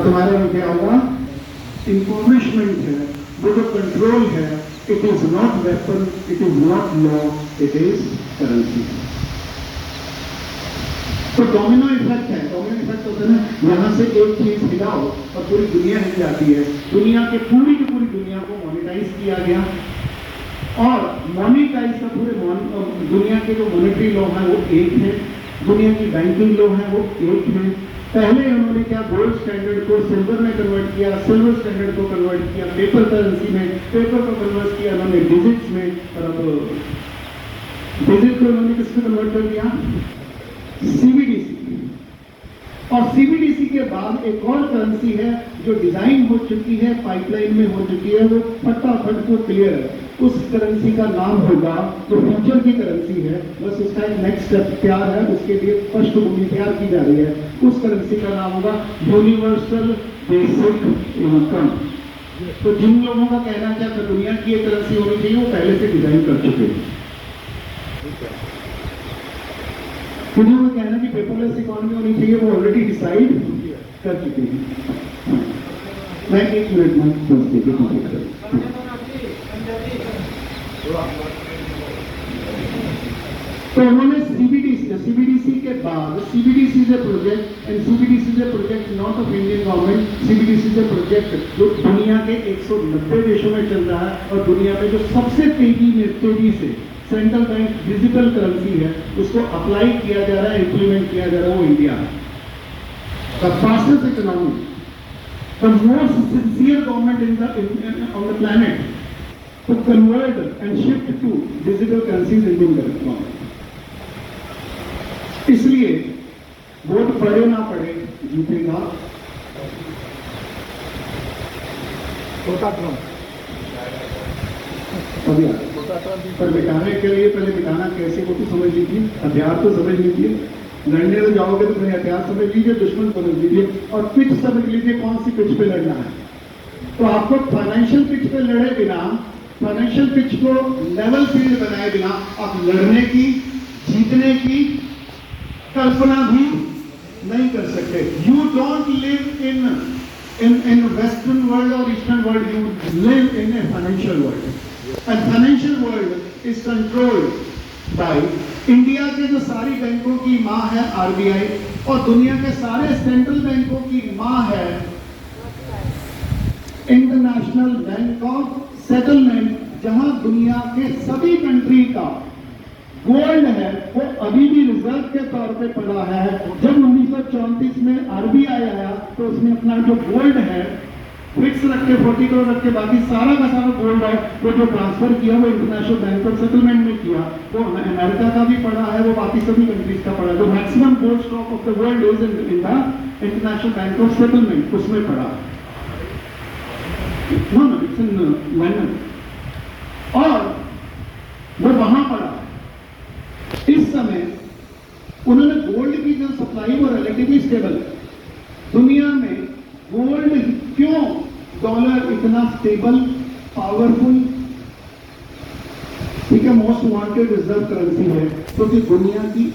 तुम्हारे में क्या होगा, इन्फॉर्मेशमेंट है, वो जो कंट्रोल है, it is not weapon, it is not law, it is currency. तो डोमिनो इफेक्ट है। डोमिनो इफेक्ट होता है ना, यहां से एक चीज हिलाओ और पूरी दुनिया हिल जाती है। दुनिया के पूरी की पूरी दुनिया को मॉनिटाइज किया गया और मॉनिटाइज का पूरे दुनिया के जो मॉनेटरी लॉ है वो एक है, दुनिया की बैंकिंग लॉ है वो एक है। पहले उन्होंने क्या, गोल्ड स्टैंडर्ड को सिल्वर में कन्वर्ट किया, सिल्वर स्टैंडर्ड को कन्वर्ट किया पेपर करेंसी में, पेपर को कन्वर्ट किया उन्होंने डिजिट्स में, और अब डिजिट को उन्होंने किसमें कन्वर्ट कर दिया, सीबीडीसी। और सीबीडीसी के बाद एक और करेंसी है जो डिजाइन हो चुकी है, पाइपलाइन में हो चुकी है, वो फटाफट को क्लियर है। उस करेंसी का नाम होगा, जो फ्यूचर की करेंसी है, बस उसका एक नेक्स्ट स्टेप तैयार है, उसके लिए पृष्ठभूमि तैयार की जा रही है। उस करेंसी का नाम होगा यूनिवर्सल बेसिक इनकम। तो जिन लोगों का कहना है कि दुनिया की एक करेंसी होनी चाहिए, वो पहले से डिजाइन कर चुके हैं। जिन्होंने कहना कि पेपरलेस इकोनॉमी होनी चाहिए, वो ऑलरेडी डिसाइड कर चुके हैं। मैं 1 मिनट में बस देखिए कंप्लीट करूं। तो उन्होंने सीबीडीसी के बाद, CBDC is a project and CBDC is a project not of Indian government, CBDC is a project जो दुनिया के 190 देशों में चल रहा है और दुनिया में जो सबसे तेजी से सेंट्रल बैंक डिजिटल करेंसी है उसको अप्लाई किया जा रहा है, इंप्लीमेंट किया जा रहा है, वो इंडिया है। The fastest economy, the most sincere government on the planet to convert and shift to digital currencies Indian government. इसलिए वोट पड़े ना पड़े, जीतेगा पर मिटाने के लिए पहले मिटाना कैसे वो तो समझ लीजिए, हथियार तो समझ लीजिए, लड़ने तो जाओगे तो पहले हथियार समझ लीजिए, दुश्मन समझ लीजिए और पिच समझ लीजिए कौन सी पिच पे लड़ना है। तो आपको फाइनेंशियल पिच पे लड़े बिना, फाइनेंशियल पिच को लेवल फील्ड बनाए बिना आप लड़ने की, जीतने की कल्पना भी नहीं कर सकते। You don't live in western world और eastern world, you live in a financial world. And financial world is controlled by India के जो सारी बैंकों की मां है आरबीआई और दुनिया के सारे सेंट्रल बैंकों की मां है इंटरनेशनल बैंक ऑफ सेटलमेंट, जहां दुनिया के सभी कंट्री का गोल्ड है वो अभी भी रिजर्व के तौर पे पड़ा है। जब 1934 में आरबीआई आया तो उसने अपना जो गोल्ड है फिक्स रख के 40 करोड़ रख के बाकी सारा का सारा गोल्ड है वो जो ट्रांसफर किया वो इंटरनेशनल बैंक ऑफ सेटलमेंट में किया। वो अमेरिका का भी पड़ा है, वो बाकी सभी कंट्रीज का पड़ा है। जो maximum gold stock of the world is in the international bank of settlement, उसमें पड़ा नो इट्स इन लंदन और वो वहां पड़ा। इस समय उन्होंने गोल्ड की जो सप्लाई वो रिलेटिवली स्टेबल है। दुनिया में गोल्ड क्यों डॉलर इतना स्टेबल, पावरफुल, ठीक है, मोस्ट वांटेड रिजर्व करेंसी है, क्योंकि दुनिया की